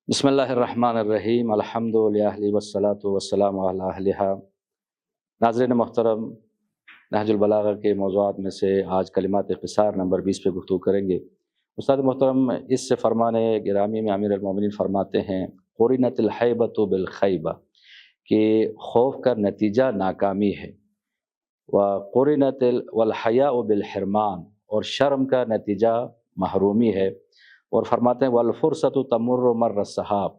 بسم اللہ الرحمن الرحیم الحمدللہ والصلاۃ والسلام علی اہلہا۔ ناظرین محترم، نہج البلاغہ کے موضوعات میں سے آج کلمات قصار نمبر 20 پہ گفتگو کریں گے۔ استاد محترم اس سے فرمان گرامی میں امیر المومنین فرماتے ہیں قرنت الحیبۃ بالخیبہ، کہ خوف کا نتیجہ ناکامی ہے، وقرنت والحیاء بالحرمان، اور شرم کا نتیجہ محرومی ہے۔ اور فرماتے ہیں والفرصۃ تمر مر السحاب،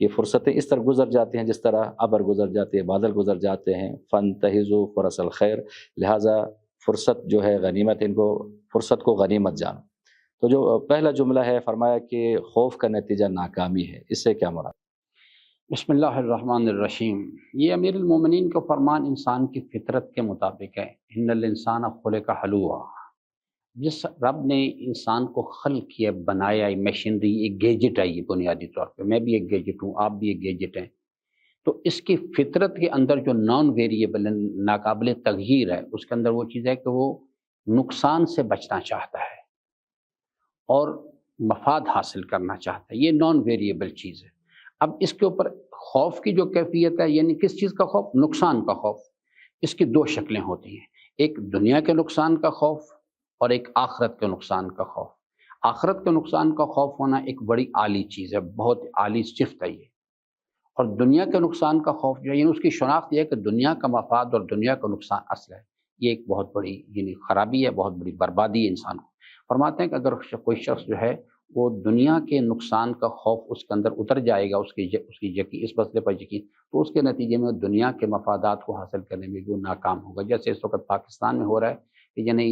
کہ فرصتیں اس طرح گزر جاتی ہیں جس طرح ابر گزر جاتی ہے، بادل گزر جاتے ہیں۔ فانتہزوا فرص الخیر، لہٰذا فرصت جو ہے غنیمت، ان کو فرصت کو غنیمت جانو۔ تو جو پہلا جملہ ہے فرمایا کہ خوف کا نتیجہ ناکامی ہے، اس سے کیا مراد؟ بسم اللہ الرحمن الرحیم۔ یہ امیر المومنین کا فرمان انسان کی فطرت کے مطابق ہے۔ ان الانسان خلق ہلوعا، جس رب نے انسان کو خلق کیا، بنایا، مشینری، ایک گیجٹ ہے، یہ بنیادی طور پہ میں بھی ایک گیجٹ ہوں، آپ بھی ایک گیجٹ ہیں، تو اس کی فطرت کے اندر جو نان ویریبل ناقابل تغییر ہے، اس کے اندر وہ چیز ہے کہ وہ نقصان سے بچنا چاہتا ہے اور مفاد حاصل کرنا چاہتا ہے۔ یہ نان ویریبل چیز ہے۔ اب اس کے اوپر خوف کی جو کیفیت ہے، یعنی کس چیز کا خوف؟ نقصان کا خوف۔ اس کی دو شکلیں ہوتی ہیں، ایک دنیا کے نقصان کا خوف اور ایک آخرت کے نقصان کا خوف۔ آخرت کے نقصان کا خوف ہونا ایک بڑی عالی چیز ہے، بہت عالی صفت ہے یہ۔ اور دنیا کے نقصان کا خوف جو ہے، یعنی اس کی شناخت یہ ہے کہ دنیا کا مفاد اور دنیا کا نقصان اصل ہے۔ یہ ایک بہت بڑی یعنی خرابی ہے، بہت بڑی بربادی ہے انسان کو۔ فرماتے ہیں کہ اگر کوئی شخص جو ہے وہ دنیا کے نقصان کا خوف اس کے اندر اتر جائے گا، اس کی یقین، اس مسئلے پر یقین، تو اس کے نتیجے میں دنیا کے مفادات کو حاصل کرنے میں بھی وہ ناکام ہوگا۔ جیسے اس وقت پاکستان میں ہو رہا ہے کہ یعنی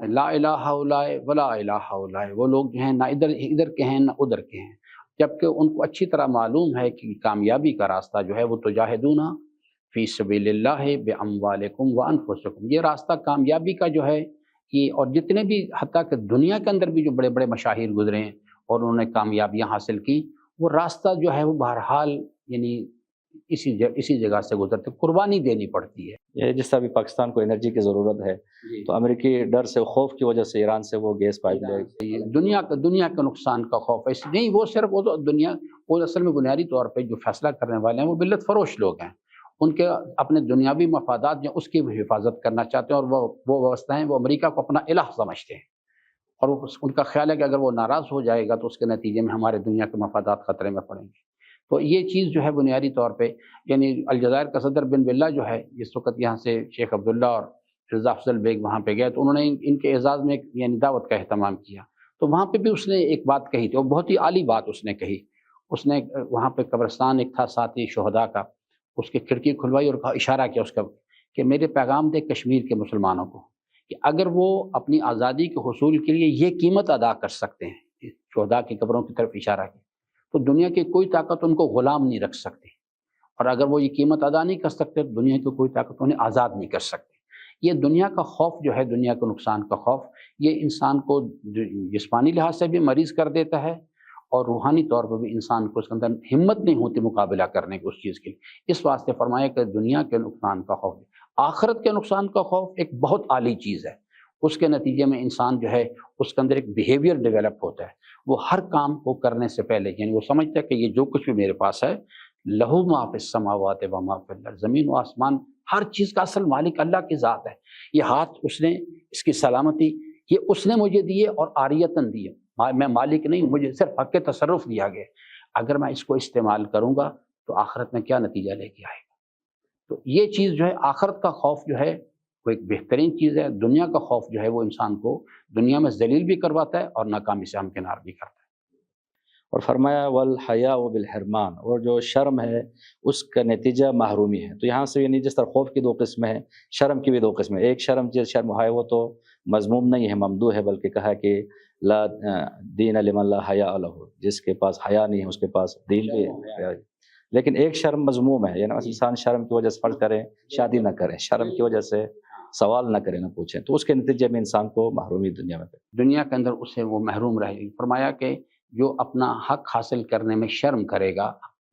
لا الہ الا ولا الہ الا، وہ لوگ جو ہیں نہ ادھر کے ہیں نہ ادھر کے ہیں، جبکہ ان کو اچھی طرح معلوم ہے کہ کامیابی کا راستہ جو ہے وہ تجاہدون فی سبیل اللہ باموالکم وانفسکم، یہ راستہ کامیابی کا جو ہے یہ، اور جتنے بھی حتیٰ کہ دنیا کے اندر بھی جو بڑے بڑے مشاہیر گزرے ہیں اور انہوں نے کامیابیاں حاصل کی، وہ راستہ جو ہے وہ بہرحال یعنی اسی جگہ سے گزرتے، قربانی دینی پڑتی ہے۔ یہ جس طرح بھی پاکستان کو انرجی کی ضرورت ہے، تو امریکی ڈر سے، خوف کی وجہ سے ایران سے وہ گیس پائپ لے دنیا کا نقصان کا خوف ہے۔ اس نہیں، وہ صرف وہ تو دنیا، وہ اصل میں بنیادی طور پہ جو فیصلہ کرنے والے ہیں وہ ملت فروش لوگ ہیں، ان کے اپنے دنیاوی مفادات جو اس کی بھی حفاظت کرنا چاہتے ہیں، اور وہ وابستہ وہ امریکہ کو اپنا الہ سمجھتے ہیں، اور ان کا خیال ہے کہ اگر وہ ناراض ہو جائے گا تو اس کے نتیجے میں ہمارے دنیا کے مفادات خطرے میں پڑیں گے۔ تو یہ چیز جو ہے بنیادی طور پہ، یعنی الجزائر کا صدر بن بلہ جو ہے، جس وقت یہاں سے شیخ عبداللہ اور رضا افضل بیگ وہاں پہ گئے، تو انہوں نے ان کے اعزاز میں ایک یعنی دعوت کا اہتمام کیا، تو وہاں پہ بھی اس نے ایک بات کہی تھی، اور بہت ہی عالی بات اس نے کہی۔ اس نے وہاں پہ قبرستان ایک تھا ساتھی شہداء کا، اس کی کھڑکی کھلوائی اور اشارہ کیا اس کا کہ میرے پیغام دے کشمیر کے مسلمانوں کو کہ اگر وہ اپنی آزادی کے حصول کے لیے یہ قیمت ادا کر سکتے ہیں، شہداء کی قبروں کی طرف اشارہ کیا، تو دنیا کی کوئی طاقت ان کو غلام نہیں رکھ سکتی، اور اگر وہ یہ قیمت ادا نہیں کر سکتے تو دنیا کی کوئی طاقت انہیں آزاد نہیں کر سکتی۔ یہ دنیا کا خوف جو ہے، دنیا کے نقصان کا خوف، یہ انسان کو جسمانی لحاظ سے بھی مریض کر دیتا ہے، اور روحانی طور پر بھی انسان کو اس کے اندر ہمت نہیں ہوتی مقابلہ کرنے کی اس چیز کے لیے۔ اس واسطے فرمایا کہ دنیا کے نقصان کا خوف، آخرت کے نقصان کا خوف ایک بہت عالی چیز ہے۔ اس کے نتیجے میں انسان جو ہے اس کے اندر ایک بیہیویئر ڈیولپ ہوتا ہے، وہ ہر کام کو کرنے سے پہلے یعنی وہ سمجھتا ہے کہ یہ جو کچھ بھی میرے پاس ہے، لہو ما فی السماوات و ما فی الارض، زمین و آسمان، ہر چیز کا اصل مالک اللہ کی ذات ہے۔ یہ ہاتھ اس نے، اس کی سلامتی یہ اس نے مجھے دیے، اور عاریتاً دیے، میں مالک نہیں، مجھے صرف حق تصرف دیا گیا۔ اگر میں اس کو استعمال کروں گا تو آخرت میں کیا نتیجہ لے کے آئے گا۔ تو یہ چیز جو ہے، آخرت کا خوف جو ہے وہ ایک بہترین چیز ہے۔ دنیا کا خوف جو ہے وہ انسان کو دنیا میں ذلیل بھی کرواتا ہے اور ناکامی سے ہمکنار بھی کرتا ہے۔ اور فرمایا والحیاء بالحرمان، اور جو شرم ہے اس کا نتیجہ محرومی ہے۔ تو یہاں سے یعنی جس طرح خوف کی دو قسمیں ہیں، شرم کی بھی دو قسمیں ہیں۔ ایک شرم ہے وہ تو مذموم نہیں ہے، ممدوح ہے، بلکہ کہا کہ لا دین لمن لا حیاء لہ، جس کے پاس حیا نہیں ہے اس کے پاس دین بھی ہے۔ لیکن ایک شرم مذموم ہے، یعنی انسان شرم کی وجہ سے فرض کریں شادی نہ کریں، شرم کی وجہ سے سوال نہ کریں، نہ پوچھیں، تو اس کے نتیجے میں انسان کو محرومی دنیا کے اندر اس سے وہ محروم رہے گی۔ فرمایا کہ جو اپنا حق حاصل کرنے میں شرم کرے گا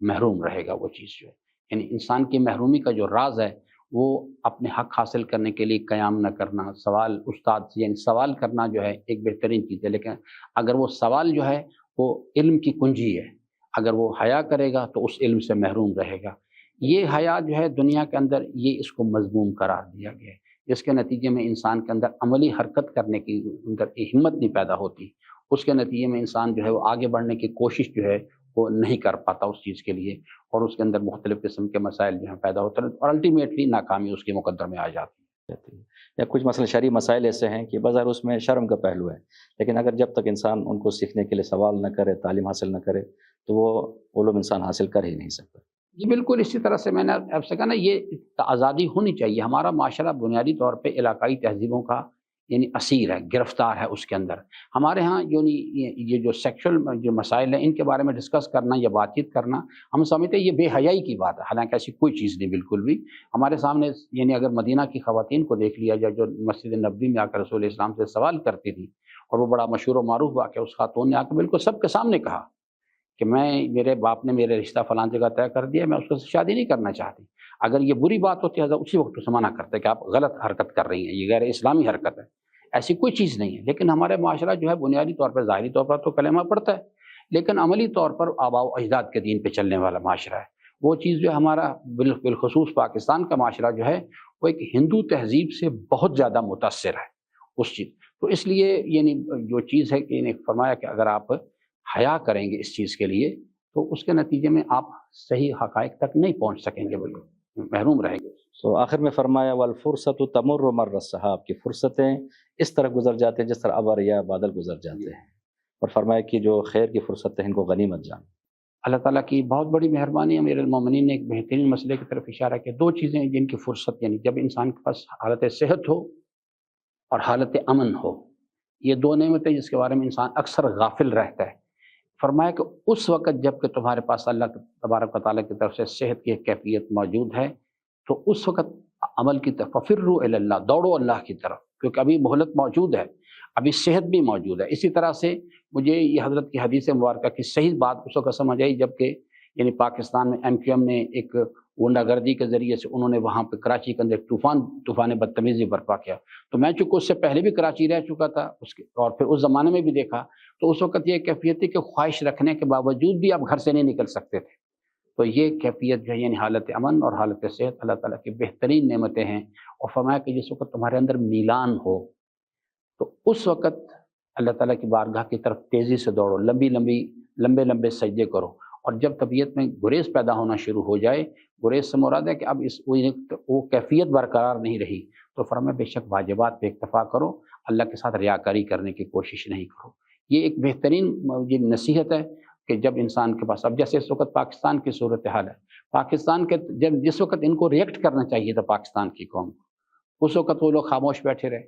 محروم رہے گا، وہ چیز جو ہے یعنی انسان کی محرومی کا جو راز ہے وہ اپنے حق حاصل کرنے کے لیے قیام نہ کرنا، سوال استاد سے یعنی سوال کرنا جو ہے ایک بہترین چیز ہے، لیکن اگر وہ سوال جو ہے وہ علم کی کنجی ہے، اگر وہ حیا کرے گا تو اس علم سے محروم رہے گا۔ یہ حیا جو ہے دنیا کے اندر یہ اس کو مذموم قرار دیا گیا ہے، جس کے نتیجے میں انسان کے اندر عملی حرکت کرنے کی اندر ہمت نہیں پیدا ہوتی، اس کے نتیجے میں انسان جو ہے وہ آگے بڑھنے کی کوشش جو ہے وہ نہیں کر پاتا اس چیز کے لیے، اور اس کے اندر مختلف قسم کے مسائل جو ہیں پیدا ہوتے ہیں اور الٹیمیٹلی ناکامی اس کے مقدر میں آ جاتی جاتی ہے۔ یا کچھ مثلا شرعی مسائل ایسے ہیں کہ بظاہر اس میں شرم کا پہلو ہے، لیکن اگر جب تک انسان ان کو سیکھنے کے لیے سوال نہ کرے، تعلیم حاصل نہ کرے، تو وہ علوم انسان حاصل کر ہی نہیں سکتا۔ جی بالکل اسی طرح سے میں نے آپ سے کہا نا، یہ آزادی ہونی چاہیے۔ ہمارا معاشرہ بنیادی طور پہ علاقائی تہذیبوں کا یعنی اسیر ہے، گرفتار ہے اس کے اندر۔ ہمارے ہاں یعنی یہ جو سیکشل جو مسائل ہیں ان کے بارے میں ڈسکس کرنا یا بات چیت کرنا، ہم سمجھتے ہیں یہ بے حیائی کی بات ہے، حالانکہ ایسی کوئی چیز نہیں بالکل بھی۔ ہمارے سامنے یعنی اگر مدینہ کی خواتین کو دیکھ لیا جائے جو مسجد نبوی میں آ کر رسول اسلام سے سوال کرتی تھی، اور وہ بڑا مشہور و معروف واقعہ، اس خاتون نے آ کے بالکل سب کے سامنے کہا کہ میرے باپ نے میرے رشتہ فلاں جگہ طے کر دیا، میں اس کو شادی نہیں کرنا چاہتی۔ اگر یہ بری بات ہوتی ہے تو اسی وقت اسے منع کرتے کہ آپ غلط حرکت کر رہی ہیں، یہ غیر اسلامی حرکت ہے، ایسی کوئی چیز نہیں ہے۔ لیکن ہمارے معاشرہ جو ہے بنیادی طور پر ظاہری طور پر تو کلمہ پڑھتا ہے، لیکن عملی طور پر آباء و اجداد کے دین پہ چلنے والا معاشرہ ہے۔ وہ چیز جو ہمارا بالخصوص پاکستان کا معاشرہ جو ہے وہ ایک ہندو تہذیب سے بہت زیادہ متاثر ہے اس چیز، تو اس لیے یعنی جو چیز ہے کہ یعنی فرمایا کہ اگر آپ حیا کریں گے اس چیز کے لیے تو اس کے نتیجے میں آپ صحیح حقائق تک نہیں پہنچ سکیں گے، بالکل محروم رہیں گے۔ تو آخر میں فرمایا والفرصت تمر مر السحاب، کی فرصتیں اس طرح گزر جاتے ہیں جس طرح ابر یا بادل گزر جاتے ہیں، اور فرمایا کہ جو خیر کی فرصتیں ہیں ان کو غنیمت جان۔ اللہ تعالیٰ کی بہت بڑی مہربانی ہے، امیر المومنین نے ایک بہترین مسئلے کی طرف اشارہ کیا۔ دو چیزیں جن کی فرصت، یعنی جب انسان کے پاس حالت صحت ہو اور حالت امن ہو، یہ دو نعمتیں جس کے بارے میں انسان اکثر غافل رہتا ہے۔ فرمایا کہ اس وقت جب کہ تمہارے پاس اللہ تبارک و تعالیٰ کی طرف سے صحت کی ایک کیفیت موجود ہے، تو اس وقت عمل کی طرف ففروا الی اللہ، دوڑو اللہ کی طرف، کیونکہ ابھی مہلت موجود ہے، ابھی صحت بھی موجود ہے۔ اسی طرح سے مجھے یہ حضرت کی حدیث مبارکہ کی صحیح بات اس وقت سمجھ آئی جب کہ یعنی پاکستان میں MQM نے ایک غنڈہ گردی کے ذریعے سے انہوں نے وہاں پہ کراچی کے اندر طوفان بدتمیزی برپا کیا، تو میں چونکہ اس سے پہلے بھی کراچی رہ چکا تھا اور پھر اس زمانے میں بھی دیکھا، تو اس وقت یہ کیفیت تھی کہ خواہش رکھنے کے باوجود بھی آپ گھر سے نہیں نکل سکتے تھے۔ تو یہ کیفیت جو ہے یعنی حالت امن اور حالت صحت اللہ تعالیٰ کی بہترین نعمتیں ہیں، اور فرمایا کہ جس وقت تمہارے اندر میلان ہو تو اس وقت اللہ تعالیٰ کی بارگاہ کی طرف تیزی سے دوڑو، لمبے لمبے سجدے کرو، اور جب طبیعت میں گریز پیدا ہونا شروع ہو جائے، گریز سے مراد ہے کہ اب وہ کیفیت برقرار نہیں رہی، تو فرمایا بے شک واجبات پہ اکتفا کرو، اللہ کے ساتھ ریاکاری کرنے کی کوشش نہیں کرو۔ یہ ایک بہترین یہ نصیحت ہے کہ جب انسان کے پاس، اب جیسے اس وقت پاکستان کی صورتحال ہے، پاکستان کے جس وقت ان کو ریئیکٹ کرنا چاہیے تھا پاکستان کی قوم کو، اس وقت وہ لوگ خاموش بیٹھے رہے،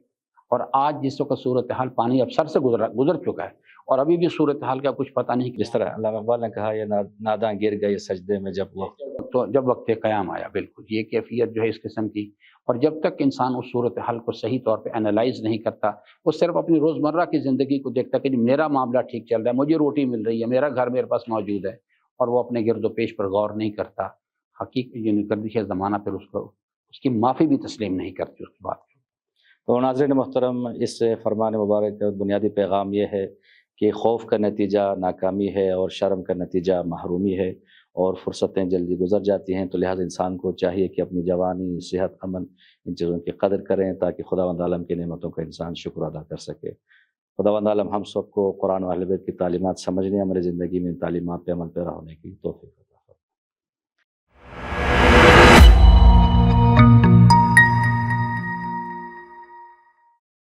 اور آج جس وقت صورتحال پانی اب سر سے گزر چکا ہے اور ابھی بھی صورتحال کا کچھ پتہ نہیں، جس طرح اللہ اقبال نے کہا یہ ناداں گر گئے سجدے میں جب وقت قیام آیا۔ بالکل یہ کیفیت جو ہے اس قسم کی، اور جب تک انسان اس صورتحال کو صحیح طور پہ انالائز نہیں کرتا، وہ صرف اپنی روزمرہ کی زندگی کو دیکھتا کہ میرا معاملہ ٹھیک چل رہا ہے، مجھے روٹی مل رہی ہے، میرا گھر میرے پاس موجود ہے، اور وہ اپنے گرد و پیش پر غور نہیں کرتا، حقیقی گردش زمانہ پھر اس کی معافی بھی تسلیم نہیں کرتی اس کے بعد۔ تو ناظرین محترم، اس فرمان مبارک کا بنیادی پیغام یہ ہے کہ خوف کا نتیجہ ناکامی ہے اور شرم کا نتیجہ محرومی ہے، اور فرصتیں جلدی گزر جاتی ہیں، تو لہٰذا انسان کو چاہیے کہ اپنی جوانی، صحت، امن، ان چیزوں کی قدر کریں تاکہ خداوند عالم کی نعمتوں کا انسان شکر ادا کر سکے۔ خداوند عالم ہم سب کو قرآن و اہل بیت کی تعلیمات سمجھنے، ہماری زندگی میں ان تعلیمات پہ عمل پیرا ہونے کی توفیق۔